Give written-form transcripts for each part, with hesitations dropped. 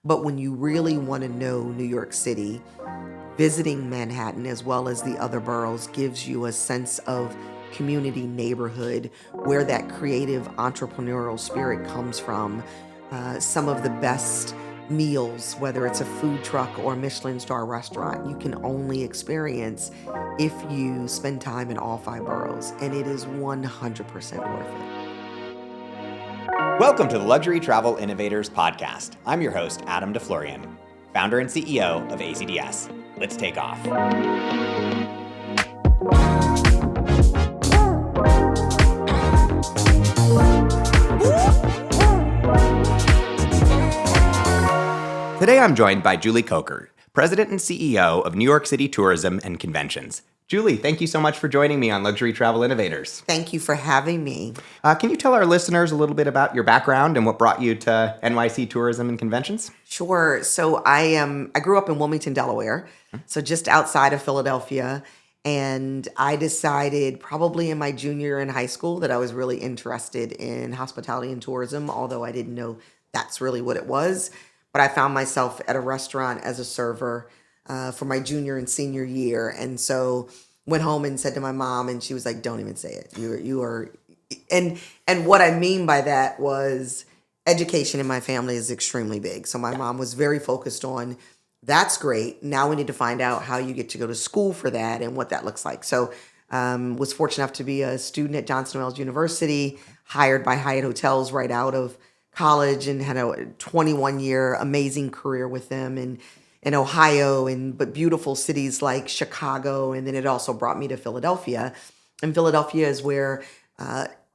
But when you really want to know New York City, visiting Manhattan as well as the other boroughs gives you a sense of community neighborhood where that creative entrepreneurial spirit comes from. Some of the best meals, whether it's a food truck or a Michelin star restaurant, you can only experience if you spend time in all five boroughs, and it is 100% worth it. Welcome to the Luxury Travel Innovators podcast. I'm your host, Adam Deflorian, founder and CEO of ACDS. Let's take off. Today I'm joined by Julie Coker, President and CEO of New York City Tourism and Conventions. Julie, thank you so much for joining me on Luxury Travel Innovators. Thank you for having me. Can you tell our listeners a little bit about your background and what brought you to NYC Tourism and Conventions? Sure. So I grew up in Wilmington, Delaware, so just outside of Philadelphia. And I decided probably in my junior year in high school that I was really interested in hospitality and tourism, although I didn't know that's really what it was. But I found myself at a restaurant as a server for my junior and senior year. And so went home and said to my mom, and she was like, don't even say it. You are. And what I mean by that was education in my family is extremely big. So my mom was very focused on, that's great. Now we need to find out how you get to go to school for that and what that looks like. So was fortunate enough to be a student at Johnson Wales University, hired by Hyatt Hotels right out of college, and had a 21-year amazing career with them in Ohio, but beautiful cities like Chicago. And then it also brought me to Philadelphia. And Philadelphia is where,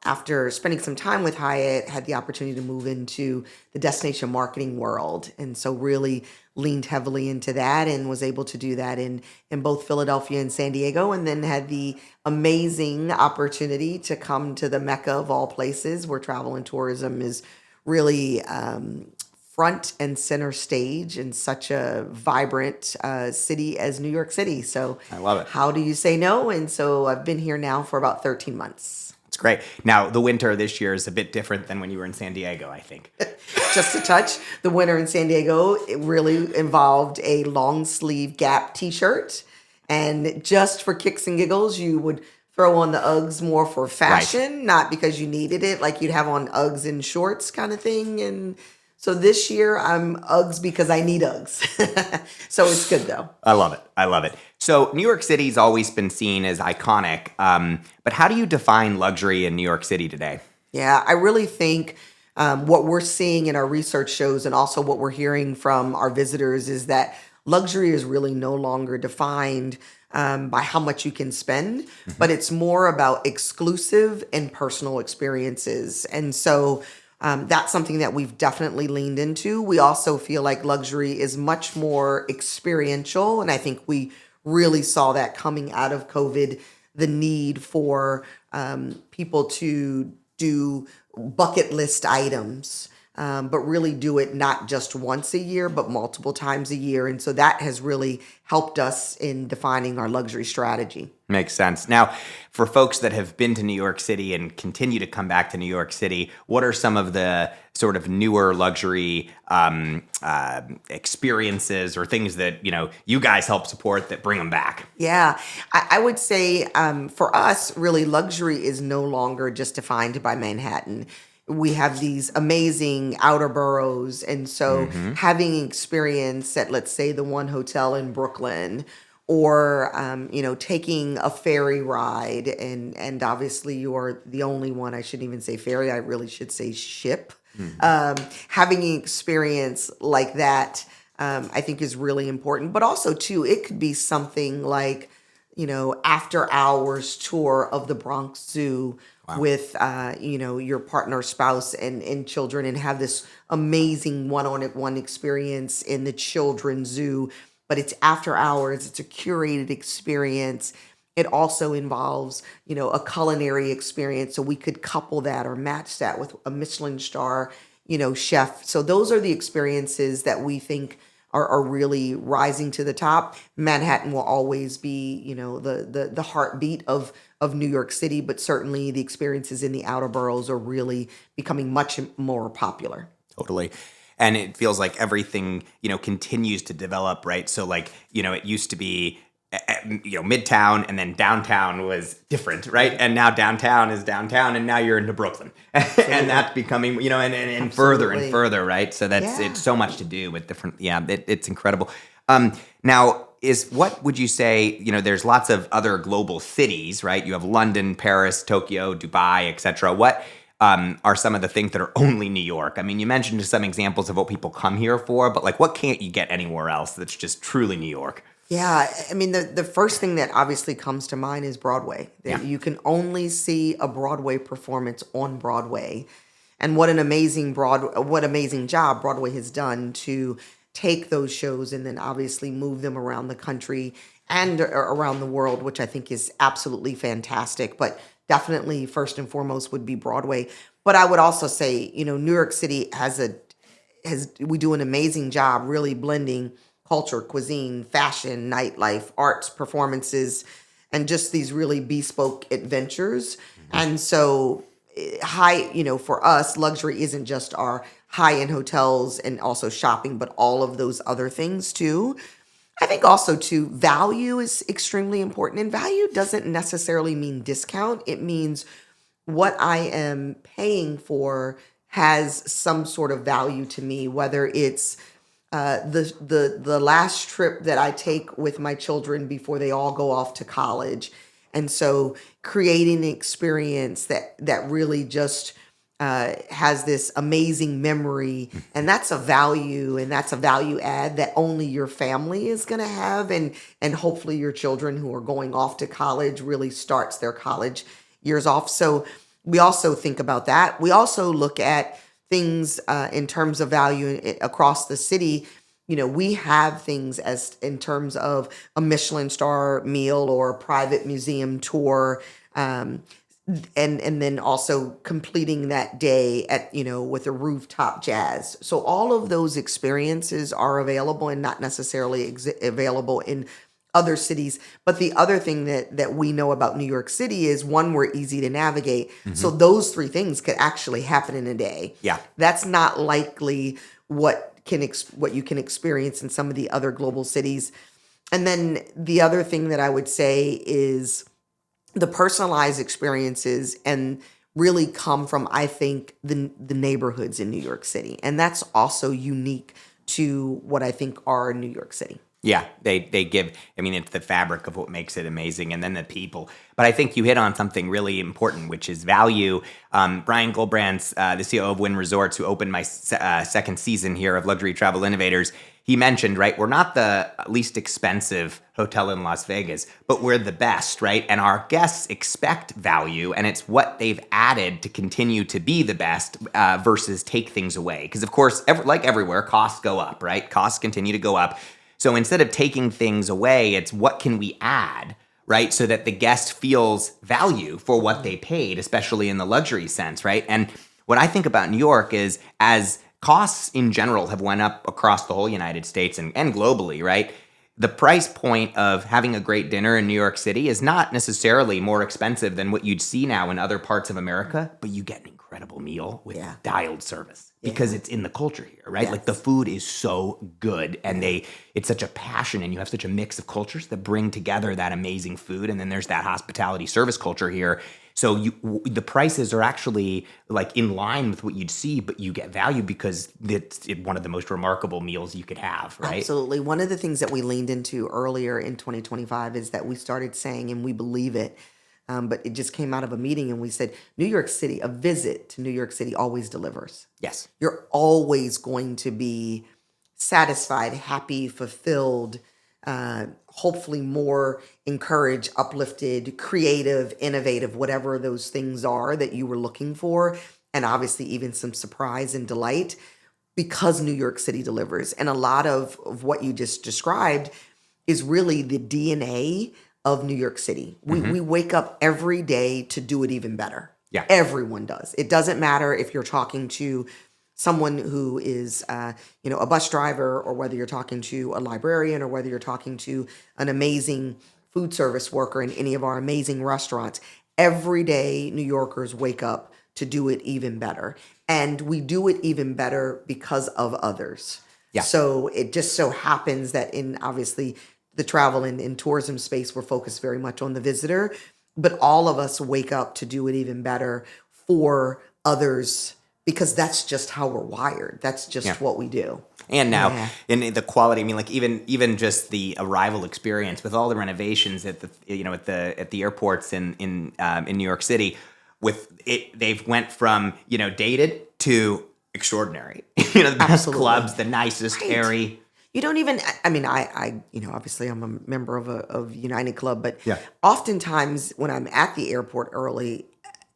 after spending some time with Hyatt, had the opportunity to move into the destination marketing world. And so really leaned heavily into that and was able to do that in both Philadelphia and San Diego. And then had the amazing opportunity to come to the Mecca of all places, where travel and tourism is really front and center stage in such a vibrant city as New York City. So I love it. How do you say no? And so I've been here now for about 13 months. That's great. Now, the winter this year is a bit different than when you were in San Diego, I think. Just a touch. The winter in San Diego, it really involved a long sleeve Gap t-shirt. And just for kicks and giggles, you would throw on the Uggs more for fashion, not because you needed it, like you'd have on Uggs and shorts kind of thing. And so this year I'm Uggs because I need Uggs. So it's good though. I love it. I love it. So New York City's always been seen as iconic, but how do you define luxury in New York City today? Yeah, I really think what we're seeing in our research shows, and also what we're hearing from our visitors, is that luxury is really no longer defined by how much you can spend, but it's more about exclusive and personal experiences. And so that's something that we've definitely leaned into. We also feel like luxury is much more experiential, and I think we really saw that coming out of COVID, the need for people to do bucket list items, but really do it not just once a year, but multiple times a year. And so that has really helped us in defining our luxury strategy. Makes sense. Now, for folks that have been to New York City and continue to come back to New York City, what are some of the sort of newer luxury experiences or things that, you guys help support that bring them back? Yeah, I would say for us, really, luxury is no longer just defined by Manhattan. We have these amazing outer boroughs. And so having experience at, let's say, the One Hotel in Brooklyn, or, taking a ferry ride, and obviously you're the only one, I shouldn't even say ferry, I really should say ship. Having an experience like that, I think is really important. But also, too, it could be something like, after hours tour of the Bronx Zoo. Wow. With, your partner, spouse, and children, and have this amazing one-on-one experience in the children's zoo. But it's after hours. It's a curated experience. It also involves, a culinary experience. So we could couple that or match that with a Michelin star, chef. So those are the experiences that we think are really rising to the top. Manhattan will always be, the heartbeat of New York City, but certainly the experiences in the outer boroughs are really becoming much more popular. Totally. And it feels like everything, continues to develop, right? So like, it used to be, Midtown and then downtown was different, right? And now downtown is downtown, and now you're into Brooklyn, and that's becoming, and further and further, right? So it's so much to do with different. Yeah, it's incredible. Now, what would you say? There's lots of other global cities, right? You have London, Paris, Tokyo, Dubai, etc. What are some of the things that are only New York? I mean, you mentioned some examples of what people come here for, but like, what can't you get anywhere else that's just truly New York? Yeah, I mean, the first thing that obviously comes to mind is Broadway. Yeah. You can only see a Broadway performance on Broadway. And what amazing job Broadway has done to take those shows and then obviously move them around the country and around the world, which I think is absolutely fantastic. But definitely first and foremost would be Broadway. But I would also say, New York City we do an amazing job really blending culture, cuisine, fashion, nightlife, arts, performances, and just these really bespoke adventures. And so for us, luxury isn't just our high-end hotels and also shopping, but all of those other things too. I think also too, value is extremely important. And value doesn't necessarily mean discount. It means what I am paying for has some sort of value to me, whether it's the last trip that I take with my children before they all go off to college. And so creating an experience that really just has this amazing memory, and that's a value, and that's a value add that only your family is going to have, and hopefully your children who are going off to college really starts their college years off. So we also think about that. We also look at things in terms of value across the city. We have things as in terms of a Michelin star meal or a private museum tour, and then also completing that day at with a rooftop jazz. So all of those experiences are available and not necessarily available in other cities. But the other thing that we know about New York City is, one, we're easy to navigate. So those three things could actually happen in a day. Yeah. That's not likely what you can experience in some of the other global cities. And then the other thing that I would say is the personalized experiences and really come from, I think, the neighborhoods in New York City. And that's also unique to what I think are New York City. Yeah, they give, it's the fabric of what makes it amazing, and then the people. But I think you hit on something really important, which is value. Brian Goldbrand's the CEO of Wynn Resorts, who opened my second season here of Luxury Travel Innovators, he mentioned, right, we're not the least expensive hotel in Las Vegas, but we're the best, right? And our guests expect value, and it's what they've added to continue to be the best versus take things away. Because, of course, like everywhere, costs go up, right? Costs continue to go up. So instead of taking things away, it's what can we add, right? So that the guest feels value for what they paid, especially in the luxury sense, right? And what I think about New York is, as costs in general have went up across the whole United States and globally, right? The price point of having a great dinner in New York City is not necessarily more expensive than what you'd see now in other parts of America, but you get an incredible meal with dialed service because it's in the culture here, right? Yes. Like the food is so good, and it's such a passion, and you have such a mix of cultures that bring together that amazing food, and then there's that hospitality service culture here. So the prices are actually like in line with what you'd see, but you get value because it's one of the most remarkable meals you could have, right? Absolutely. One of the things that we leaned into earlier in 2025 is that we started saying, and we believe it, but it just came out of a meeting, and we said, New York City, a visit to New York City always delivers. Yes. You're always going to be satisfied, happy, fulfilled, hopefully more encouraged, uplifted, creative, innovative, whatever those things are that you were looking for. And obviously even some surprise and delight, because New York City delivers. And a lot of what you just described is really the DNA of New York City. We wake up every day to do it even better. Yeah. Everyone does. It doesn't matter if you're talking to someone who is, a bus driver, or whether you're talking to a librarian, or whether you're talking to an amazing food service worker in any of our amazing restaurants. Every day, New Yorkers wake up to do it even better. And we do it even better because of others. Yeah. So it just so happens that in obviously the travel and tourism space, we're focused very much on the visitor, but all of us wake up to do it even better for others because that's just how we're wired. That's just what we do. And now in the quality, I mean, like even just the arrival experience with all the renovations at the airports in New York City, with it, they've went from dated to extraordinary. The best clubs, the nicest, airy. You don't even, I mean, I obviously I'm a member of United Club, but Yeah. oftentimes when I'm at the airport early,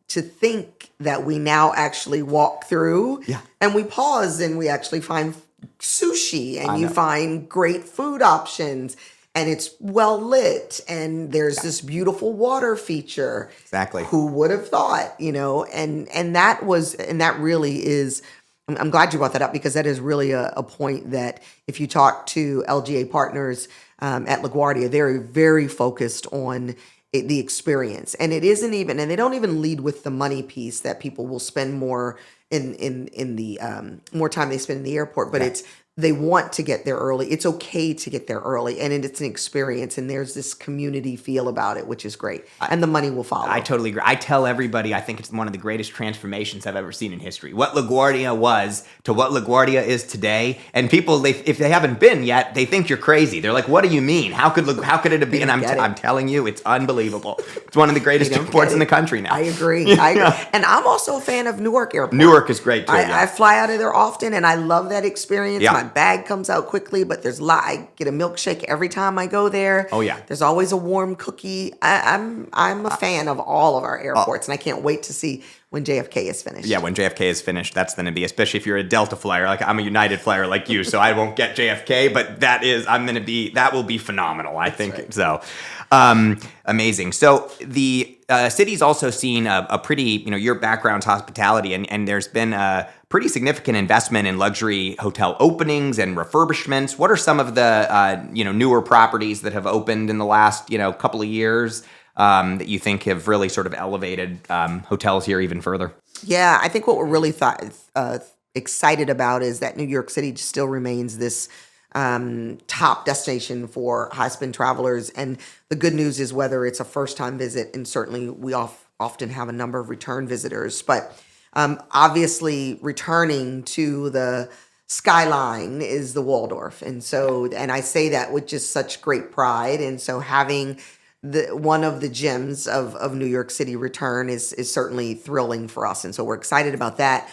to think that we now actually walk through and we pause and we actually find sushi and you find great food options and it's well lit and there's this beautiful water feature. Exactly. Who would have thought, and that really is, I'm glad you brought that up because that is really a point that if you talk to LGA partners at LaGuardia, they're very focused on the experience. And it isn't even, and they don't even lead with the money piece that people will spend more in the more time they spend in the airport, but it's they want to get there early. It's okay to get there early, and it's an experience, and there's this community feel about it, which is great, and the money will follow. I totally agree. I tell everybody I think it's one of the greatest transformations I've ever seen in history. What LaGuardia was to what LaGuardia is today, and people, if they haven't been yet, they think you're crazy. They're like, "What do you mean? How could it have been?" And I'm telling you, it's unbelievable. It's one of the greatest airports in the country now. I agree. And I'm also a fan of Newark Airport. Newark is great too. I fly out of there often, and I love that experience. Yeah. My bag comes out quickly, but I get a milkshake every time I go there. Oh yeah. There's always a warm cookie. I'm a fan of all of our airports, and I can't wait to see when JFK is finished. Yeah, when JFK is finished, that's going to be, especially if you're a Delta flyer, like I'm a United flyer like you, so I won't get JFK, but that will be phenomenal, I think. Right. So amazing. So the city's also seen a pretty, your background's hospitality, and there's been a pretty significant investment in luxury hotel openings and refurbishments. What are some of the, newer properties that have opened in the last, couple of years that you think have really sort of elevated hotels here even further? Yeah, I think what we're really excited about is that New York City still remains this top destination for high-spend travelers. And the good news is whether it's a first-time visit, and certainly we often have a number of return visitors, but obviously returning to the skyline is the Waldorf. And I say that with just such great pride. And so having one of the gems of New York City return is certainly thrilling for us. And so we're excited about that.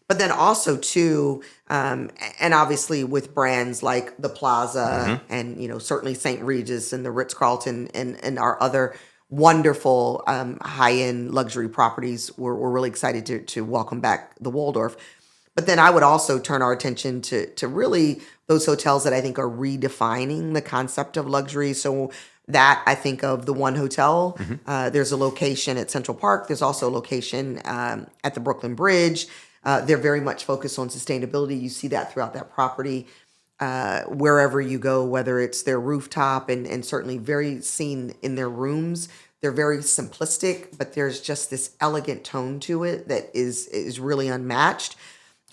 But then also too, and obviously with brands like the Plaza and, certainly St. Regis and the Ritz-Carlton and our other wonderful high-end luxury properties, we're really excited to welcome back the Waldorf. But then I would also turn our attention to really those hotels that I think are redefining the concept of luxury. So that I think of the One Hotel. There's a location at Central Park. There's also a location at the Brooklyn Bridge. They're very much focused on sustainability. You see that throughout that property. Wherever you go, whether it's their rooftop and certainly very seen in their rooms. They're very simplistic, but there's just this elegant tone to it that is really unmatched.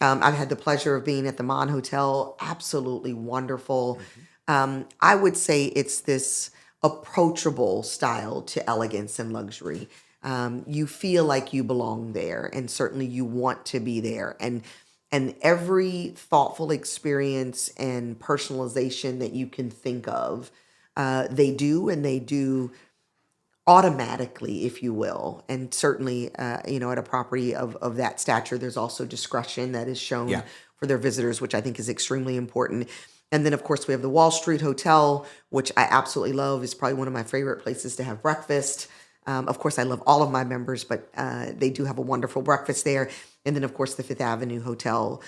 I've had the pleasure of being at the Mon Hotel. Absolutely wonderful. I would say it's this approachable style to elegance and luxury. You feel like you belong there, and certainly you want to be there. And every thoughtful experience and personalization that you can think of, they do automatically, if you will. And certainly, at a property of that stature, there's also discretion that is shown for their visitors, which I think is extremely important. And then, of course, we have the Wall Street Hotel, which I absolutely love. It's probably one of my favorite places to have breakfast. Of course, I love all of my members, but they do have a wonderful breakfast there. And then, of course, the Fifth Avenue Hotel.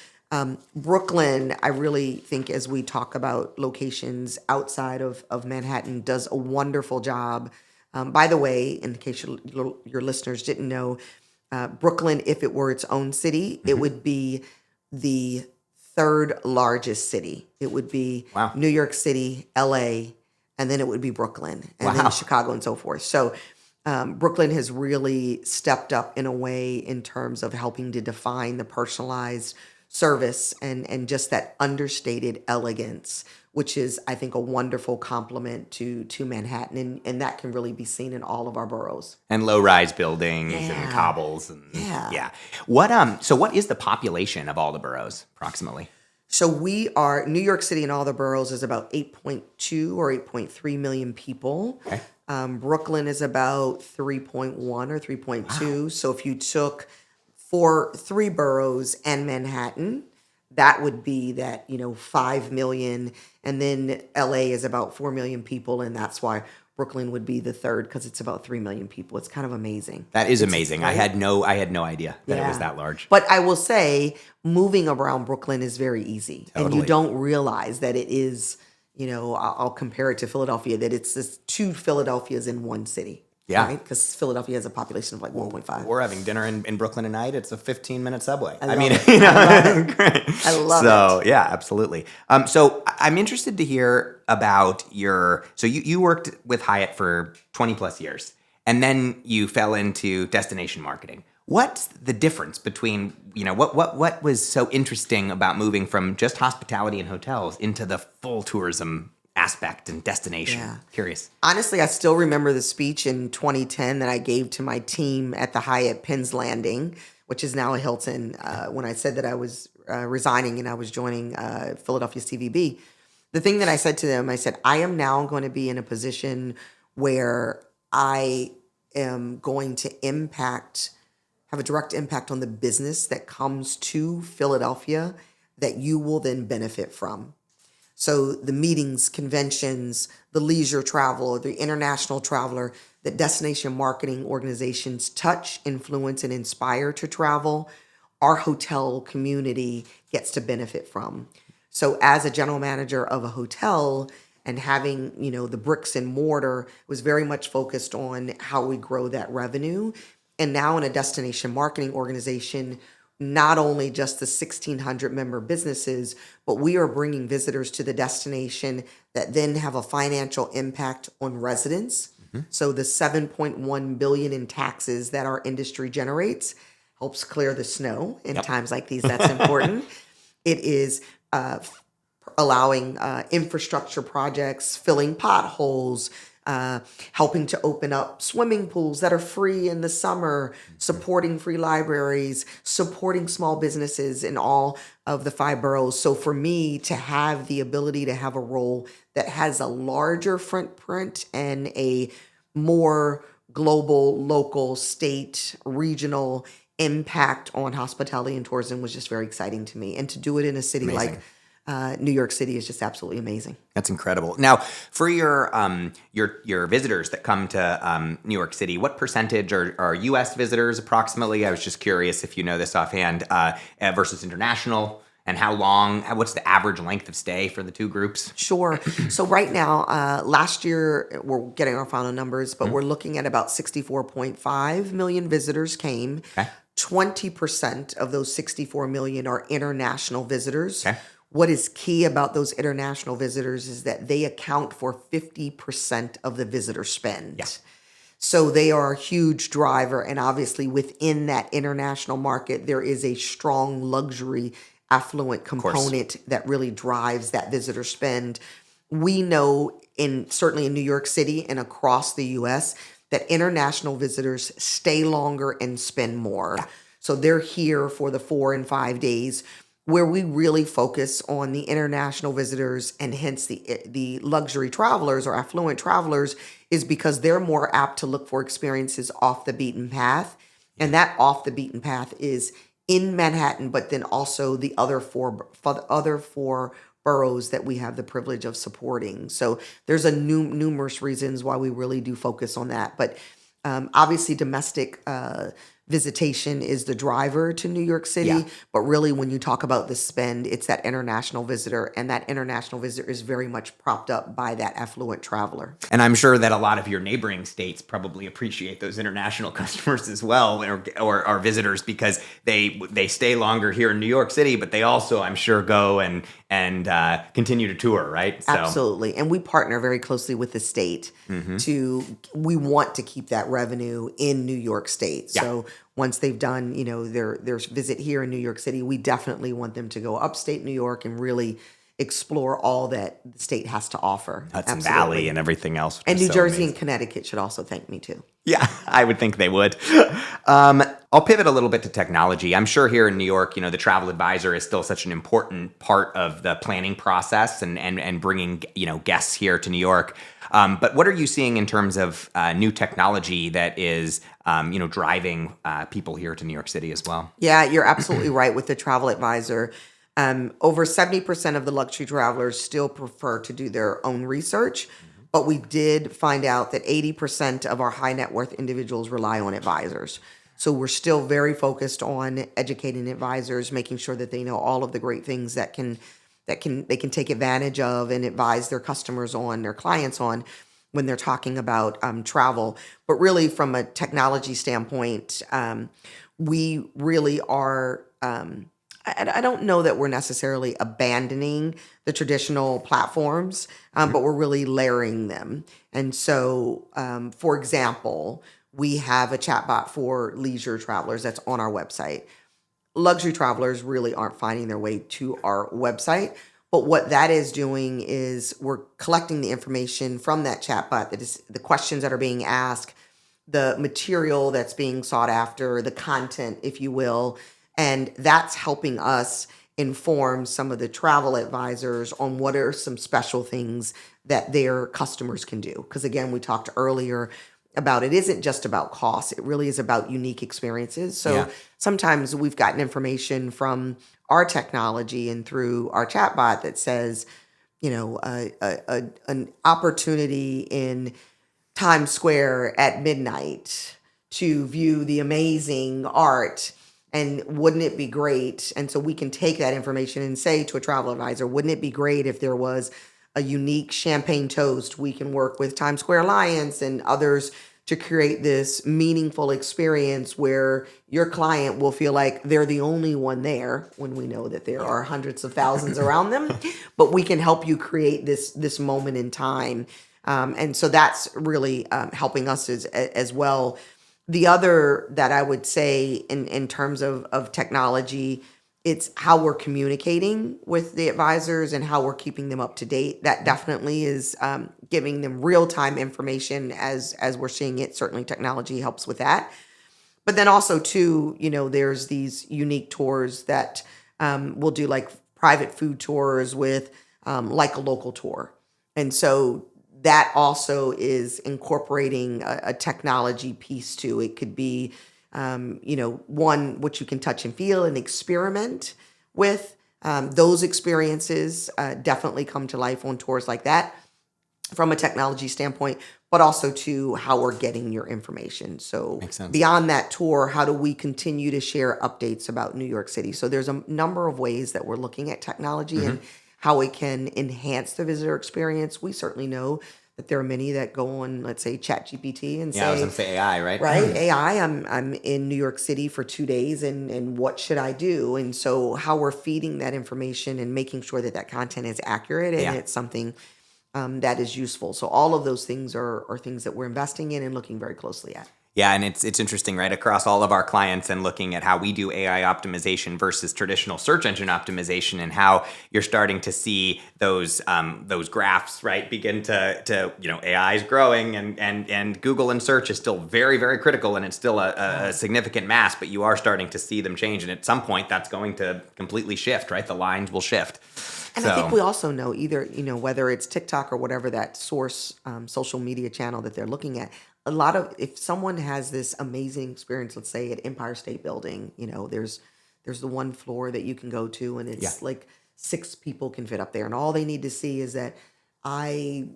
Brooklyn, I really think, as we talk about locations outside of Manhattan, does a wonderful job. By the way, in case your listeners didn't know, Brooklyn, if it were its own city, it would be the third largest city. It would be New York City, LA, and then it would be Brooklyn, and then Chicago and so forth. So Brooklyn has really stepped up in a way in terms of helping to define the personalized service and just that understated elegance, which is, I think, a wonderful compliment to Manhattan. And that can really be seen in all of our boroughs. And low-rise buildings and Yeah. cobbles and Yeah. So what is the population of all the boroughs approximately? So New York City and all the boroughs is about 8.2 or 8.3 million people. Okay. Brooklyn is about 3.1 or 3.2. So if you took three boroughs and Manhattan, that would be 5 million. And then LA is about 4 million people. And that's why Brooklyn would be the third, because it's about 3 million people. It's kind of amazing. That is amazing. Right? I had no idea that it was that large. But I will say, moving around Brooklyn is very easy. And Totally. you don't realize that it is, I'll compare it to Philadelphia, that it's this two Philadelphias in one city. Yeah. Right? Because Philadelphia has a population of like 1.5. We're having dinner in Brooklyn tonight. It's a 15-minute subway. I love it. Great. I love it. So, yeah, absolutely. So I'm interested to hear about you worked with Hyatt for 20 plus years, and then you fell into destination marketing. What's the difference between, what was so interesting about moving from just hospitality and hotels into the full tourism aspect and destination? Yeah. Curious. Honestly, I still remember the speech in 2010 that I gave to my team at the Hyatt Penn's Landing, which is now a Hilton, when I said that I was resigning and I was joining Philadelphia's TVB. The thing that I said to them, I said, I am now going to be in a position where I am going to have a direct impact on the business that comes to Philadelphia that you will then benefit from. So the meetings, conventions, the leisure traveler, the international traveler, the destination marketing organizations touch, influence, and inspire to travel, our hotel community gets to benefit from. So as a general manager of a hotel and having, the bricks and mortar, was very much focused on how we grow that revenue. And now in a destination marketing organization, not only just the 1,600 member businesses, but we are bringing visitors to the destination that then have a financial impact on residents. Mm-hmm. So the $7.1 billion in taxes that our industry generates helps clear the snow in times like these. That's important. It is allowing infrastructure projects, filling potholes, helping to open up swimming pools that are free in the summer, supporting free libraries, supporting small businesses in all of the 5 boroughs. So for me to have the ability to have a role that has a larger footprint and a more global, local, state, regional impact on hospitality and tourism was just very exciting to me. And to do it in a city like New York City is just absolutely amazing. That's incredible. Now, for your visitors that come to New York City, what percentage are U.S. visitors approximately? I was just curious if you know this offhand, versus international, and what's the average length of stay for the two groups? Sure. So right now, last year, we're getting our final numbers, but we're looking at about 64.5 million visitors came. Okay. 20% of those 64 million are international visitors. Okay. What is key about those international visitors is that they account for 50% of the visitor spend. Yeah. So they are a huge driver. And obviously within that international market, there is a strong luxury affluent component that really drives that visitor spend. We know certainly in New York City and across the US that international visitors stay longer and spend more. Yeah. So they're here for the 4 and 5 days. Where we really focus on the international visitors and hence the luxury travelers or affluent travelers is because they're more apt to look for experiences off the beaten path. And that off the beaten path is in Manhattan, but then also the other four boroughs that we have the privilege of supporting. So there's numerous reasons why we really do focus on that. But obviously domestic visitation is the driver to New York City. Yeah. But really, when you talk about the spend, it's that international visitor. And that international visitor is very much propped up by that affluent traveler. And I'm sure that a lot of your neighboring states probably appreciate those international customers as well, or visitors, because they stay longer here in New York City, but they also, I'm sure, go and and continue to tour, right? So, Absolutely. And we partner very closely with the state we want to keep that revenue in New York State. Yeah. So once they've done, their visit here in New York City, we definitely want them to go upstate New York and really explore all that the state has to offer. Hudson Absolutely. Valley and everything else. And New so Jersey amazing. and Connecticut should also thank me too. Yeah, I would think they would. I'll pivot a little bit to technology. I'm sure here in New York, the travel advisor is still such an important part of the planning process and bringing, guests here to New York. But what are you seeing in terms of new technology that is, driving people here to New York City as well? Yeah, you're absolutely right with the travel advisor. Over 70% of the luxury travelers still prefer to do their own research, but we did find out that 80% of our high net worth individuals rely on advisors. So we're still very focused on educating advisors, making sure that they know all of the great things that they can take advantage of and advise their customers on, their clients on when they're talking about travel. But really, from a technology standpoint, we really are. I don't know that we're necessarily abandoning the traditional platforms, but we're really layering them. And so, for example, we have a chatbot for leisure travelers that's on our website. Luxury travelers really aren't finding their way to our website. But what that is doing is we're collecting the information from that chatbot, that is the questions that are being asked, the material that's being sought after, the content, if you will. And that's helping us inform some of the travel advisors on what are some special things that their customers can do. Because again, we talked earlier about it isn't just about cost. It really is about unique experiences. So sometimes we've gotten information from our technology and through our chatbot that says, an opportunity in Times Square at midnight to view the amazing art. And wouldn't it be great? And so we can take that information and say to a travel advisor, wouldn't it be great if there was a unique champagne toast? We can work with Times Square Alliance and others to create this meaningful experience where your client will feel like they're the only one there, when we know that there are hundreds of thousands around them. But we can help you create this moment in time. And so that's really helping us as well. The other that I would say in terms of technology, it's how we're communicating with the advisors and how we're keeping them up to date. That definitely is giving them real-time information as we're seeing it. Certainly technology helps with that. But then also too, there's these unique tours that we'll do, like private food tours with like a local tour. And so that also is incorporating a technology piece too. It could be, one which you can touch and feel and experiment with. Those experiences definitely come to life on tours like that from a technology standpoint, but also to how we're getting your information. So beyond that tour, how do we continue to share updates about New York City? So there's a number of ways that we're looking at technology and how it can enhance the visitor experience. We certainly know that there are many that go on, let's say, ChatGPT and say, I was going to say AI, right? Right, AI, I'm in New York City for 2 days, and what should I do? And so how we're feeding that information and making sure that that content is accurate and it's something that is useful. So all of those things are things that we're investing in and looking very closely at. Yeah, and it's interesting, right, across all of our clients and looking at how we do AI optimization versus traditional search engine optimization, and how you're starting to see those graphs, right, begin to AI is growing and Google and search is still very, very critical, and it's still a significant mass, but you are starting to see them change, and at some point that's going to completely shift, right? The lines will shift. And I think we also know either, whether it's TikTok or whatever that source social media channel that they're looking at, if someone has this amazing experience, let's say at Empire State Building, there's the one floor that you can go to and it's like 6 people can fit up there. And all they need to see is that I,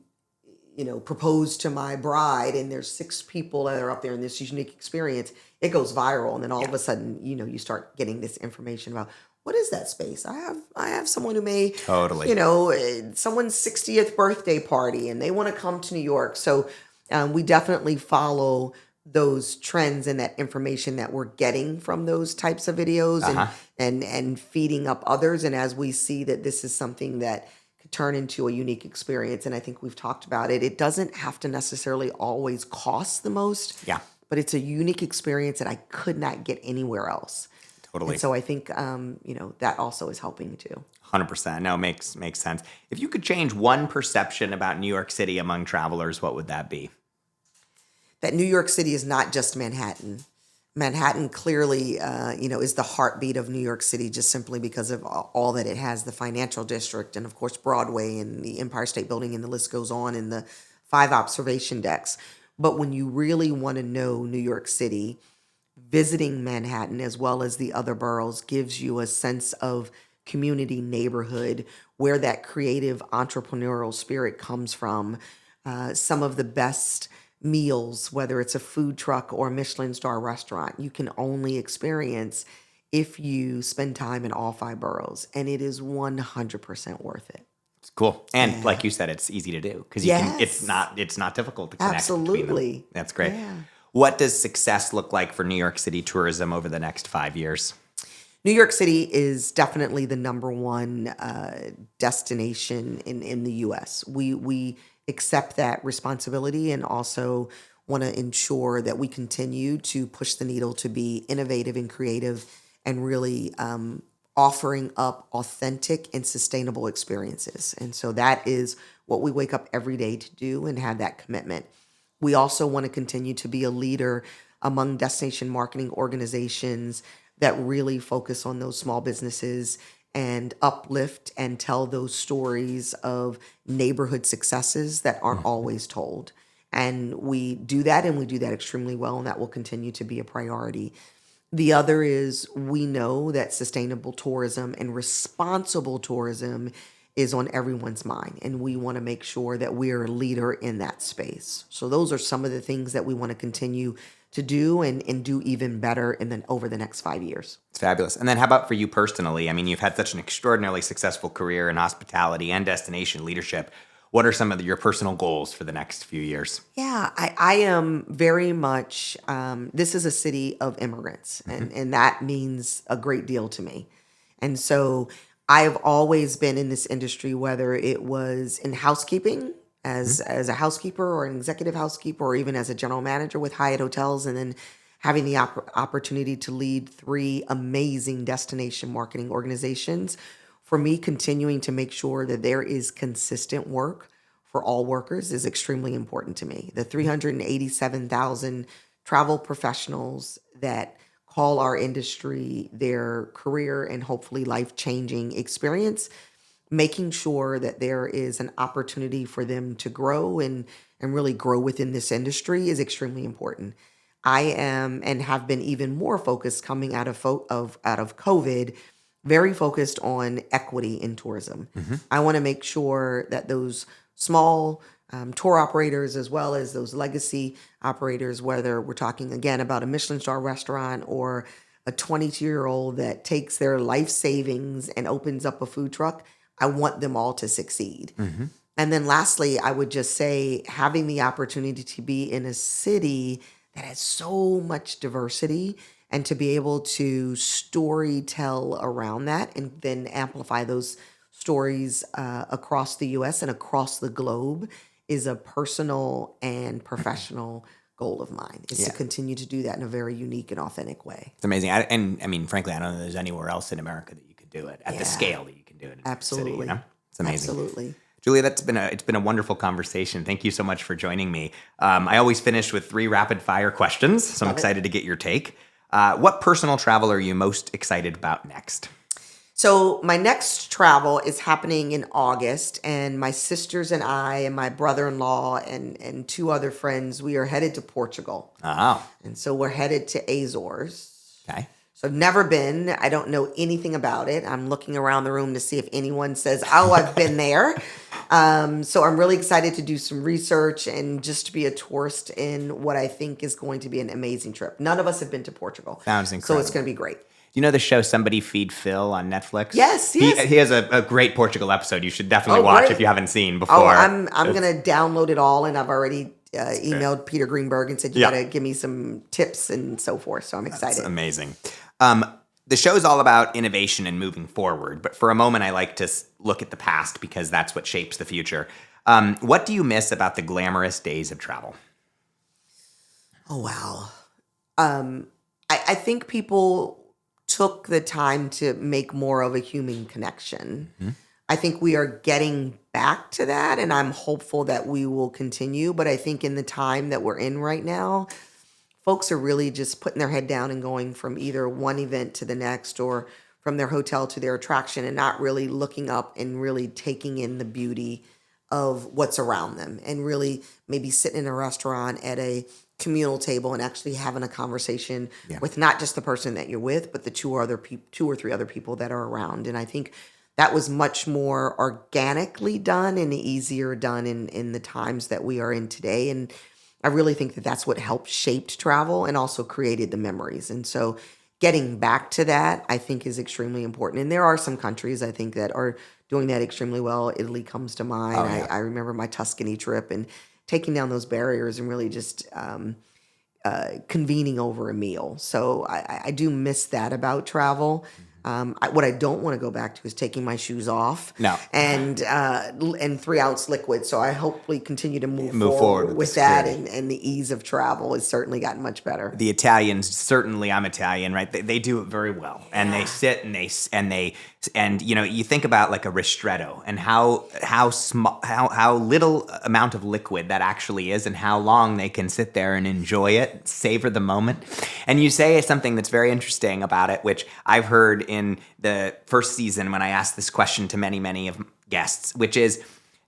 proposed to my bride and there's 6 people that are up there in this unique experience. It goes viral. And then all of a sudden, you start getting this information about, what is that space? I have someone who may, someone's 60th birthday party and they want to come to New York. So we definitely follow those trends and that information that we're getting from those types of videos and feeding up others. And as we see that this is something that could turn into a unique experience, and I think we've talked about it, it doesn't have to necessarily always cost the most. Yeah. But it's a unique experience that I could not get anywhere else. Totally. And so I think, that also is helping too. 100%. No, makes sense. If you could change one perception about New York City among travelers, what would that be? That New York City is not just Manhattan. Manhattan clearly, is the heartbeat of New York City just simply because of all that it has, the financial district and, of course, Broadway and the Empire State Building, and the list goes on, and the 5 observation decks. But when you really want to know New York City, visiting Manhattan as well as the other boroughs gives you a sense of community, neighborhood, where that creative entrepreneurial spirit comes from. Some of the best meals, whether it's a food truck or a Michelin star restaurant, you can only experience if you spend time in all 5 boroughs. And it is 100% worth it. It's cool. And like you said, it's easy to do because it's not difficult to connect. Absolutely. Between them. That's great. Yeah. What does success look like for New York City tourism over the next 5 years? New York City is definitely the number one destination in the U.S. We accept that responsibility and also want to ensure that we continue to push the needle to be innovative and creative and really offering up authentic and sustainable experiences. And so that is what we wake up every day to do and have that commitment. We also want to continue to be a leader among destination marketing organizations that really focus on those small businesses and uplift and tell those stories of neighborhood successes that aren't always told. And we do that, and we do that extremely well, and that will continue to be a priority. The other is we know that sustainable tourism and responsible tourism is on everyone's mind, and we want to make sure that we're a leader in that space. So those are some of the things that we want to continue to do and do even better over the next 5 years. It's fabulous. And then how about for you personally? I mean, you've had such an extraordinarily successful career in hospitality and destination leadership. What are some of your personal goals for the next few years? Yeah, I am very much, this is a city of immigrants, and that means a great deal to me. And so I have always been in this industry, whether it was in housekeeping, as a housekeeper or an executive housekeeper, or even as a general manager with Hyatt Hotels, and then having the opportunity to lead 3 amazing destination marketing organizations. For me, continuing to make sure that there is consistent work for all workers is extremely important to me. The 387,000 travel professionals that call our industry their career and hopefully life-changing experience, making sure that there is an opportunity for them to grow and really grow within this industry is extremely important. I am and have been even more focused coming out of COVID, very focused on equity in tourism. I want to make sure that those small tour operators, as well as those legacy operators, whether we're talking again about a Michelin star restaurant or a 22-year-old that takes their life savings and opens up a food truck, I want them all to succeed. And then lastly, I would just say having the opportunity to be in a city that has so much diversity and to be able to story tell around that and then amplify those stories across the U.S. and across the globe is a personal and professional goal of mine, is to continue to do that in a very unique and authentic way. It's amazing. Frankly, I don't know there's anywhere else in America that you could do it at the scale that you can do it in Absolutely. New York City, It's amazing. Absolutely. Julia, it's been a wonderful conversation. Thank you so much for joining me. I always finish with 3 rapid fire questions, so I'm excited to get your take. What personal travel are you most excited about next? So my next travel is happening in August, and my sisters and I and my brother-in-law and 2 other friends, we are headed to Portugal. Oh. And so we're headed to Azores. Okay. So I've never been. I don't know anything about it. I'm looking around the room to see if anyone says, oh, I've been there. So I'm really excited to do some research and just to be a tourist in what I think is going to be an amazing trip. None of us have been to Portugal. Sounds incredible. So it's going to be great. Do you know the show Somebody Feed Phil on Netflix? Yes. He has a great Portugal episode you should definitely watch great. if you haven't seen before. Oh, I'm going to download it all, and I've already emailed Peter Greenberg and said, you got to give me some tips and so forth. So I'm excited. That's amazing. The show's all about innovation and moving forward, but for a moment, I like to look at the past because that's what shapes the future. What do you miss about the glamorous days of travel? Oh, wow. I think people took the time to make more of a human connection. Mm-hmm. I think we are getting back to that, and I'm hopeful that we will continue. But I think in the time that we're in right now, folks are really just putting their head down and going from either one event to the next or from their hotel to their attraction and not really looking up and really taking in the beauty of what's around them and really maybe sitting in a restaurant at a communal table and actually having a conversation with not just the person that you're with, but the two or three other people that are around. And I think that was much more organically done and easier done in the times that we are in today. And I really think that that's what helped shaped travel and also created the memories. And so getting back to that, I think, is extremely important. And there are some countries, I think, that are doing that extremely well. Italy comes to mind. I remember my Tuscany trip and taking down those barriers and really just convening over a meal. So I do miss that about travel. What I don't want to go back to is taking my shoes off. No. And 3-ounce liquid. So I hopefully continue to move forward with that. And the ease of travel has certainly gotten much better. The Italians, certainly I'm Italian, right? They do it very well. And they sit and you know, you think about like a ristretto and how small, how little amount of liquid that actually is and how long they can sit there and enjoy it, savor the moment. And you say something that's very interesting about it, which I've heard in the first season when I asked this question to many, many of guests, which is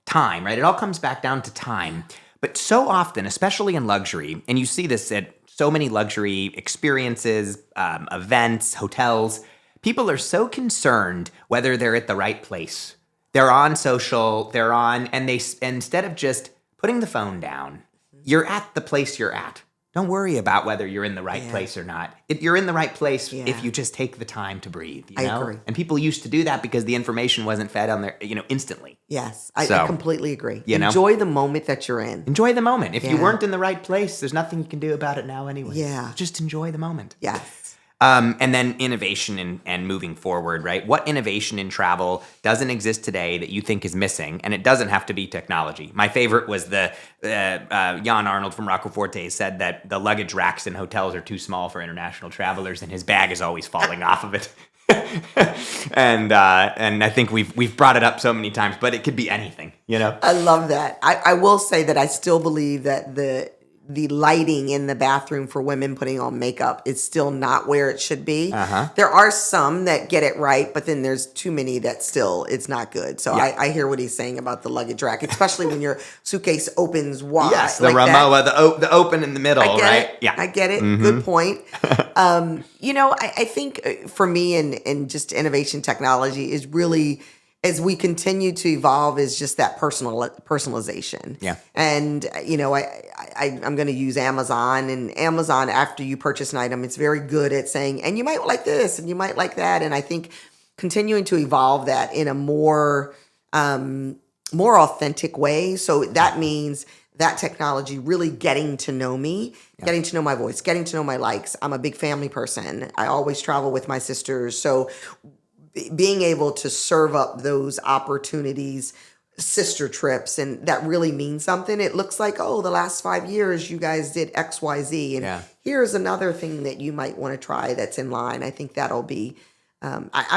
time, right? It all comes back down to time. But so often, especially in luxury, and you see this at so many luxury experiences, events, hotels, people are so concerned whether they're at the right place. They're on social, and instead of just putting the phone down, you're at the place you're at. Don't worry about whether you're in the right place or not. You're in the right place if you just take the time to breathe. You know? I agree. And people used to do that because the information wasn't fed on their, instantly. Yes, I completely agree. You know? Enjoy the moment that you're in. Enjoy the moment. If you weren't in the right place, there's nothing you can do about it now anyway. Yeah. Just enjoy the moment. Yes. And then innovation and moving forward, right? What innovation in travel doesn't exist today that you think is missing? And it doesn't have to be technology. My favorite was the Jan Arnold from Roccoforte said that the luggage racks in hotels are too small for international travelers, and his bag is always falling off of it. And I think we've brought it up so many times, but it could be anything, you know? I love that. I will say that I still believe that the lighting in the bathroom for women putting on makeup is still not where it should be. There are some that get it right, but then there's too many that still it's not good. So I hear what he's saying about the luggage rack, especially when your suitcase opens wide. Yes, the like Ramoa, the open in the middle, right? Yeah, I get it. Mm-hmm. Good point. I think for me and just innovation technology is really, as we continue to evolve, is just that personalization. Yeah. And, I'm going to use Amazon. And Amazon, after you purchase an item, it's very good at saying, and you might like this and you might like that. And I think continuing to evolve that in a more authentic way. So that means that technology really getting to know me, getting to know my voice, getting to know my likes. I'm a big family person. I always travel with my sisters. So being able to serve up those opportunities, sister trips, and that really means something. It looks like, the last 5 years you guys did X, Y, Z, and here's another thing that you might want to try that's in line. I think that'll be, I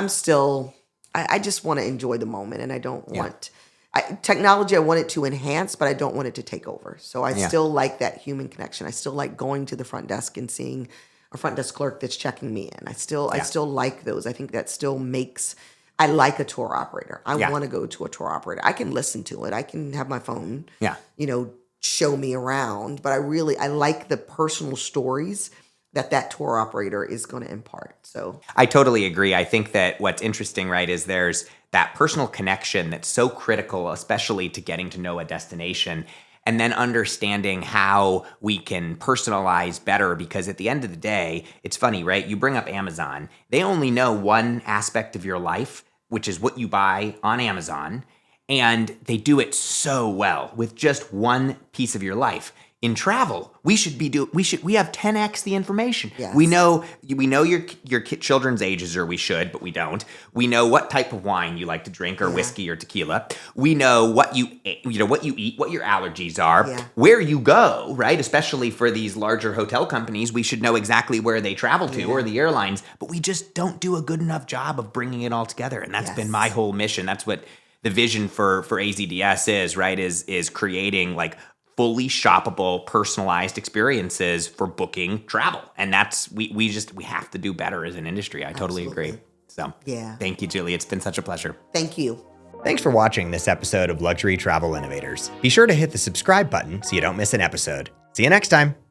just want to enjoy the moment, and I don't want, technology I want it to enhance, but I don't want it to take over. So I still like that human connection. I still like going to the front desk and seeing a front desk clerk that's checking me in. I still like those. I think that still makes, I like a tour operator. I want to go to a tour operator. I can listen to it. I can have my phone, show me around. But I like the personal stories that tour operator is going to impart. So I totally agree. I think that what's interesting, right, is there's that personal connection that's so critical, especially to getting to know a destination. And then understanding how we can personalize better, because at the end of the day, it's funny, right? You bring up Amazon. They only know one aspect of your life, which is what you buy on Amazon. And they do it so well with just one piece of your life. in travel, we have 10x the information. Yes. We know your children's ages, or we should, but we don't. We know what type of wine you like to drink, or whiskey or tequila. We know what you eat, what your allergies are, where you go, right? Especially for these larger hotel companies, we should know exactly where they travel to, or the airlines, but we just don't do a good enough job of bringing it all together. And that's been my whole mission. That's what the vision for AZDS is, right? Is creating like fully shoppable, personalized experiences for booking travel. And that's, we have to do better as an industry. I totally agree. So thank you, Julie. It's been such a pleasure. Thank you. Thanks for watching this episode of Luxury Travel Innovators. Be sure to hit the subscribe button so you don't miss an episode. See you next time.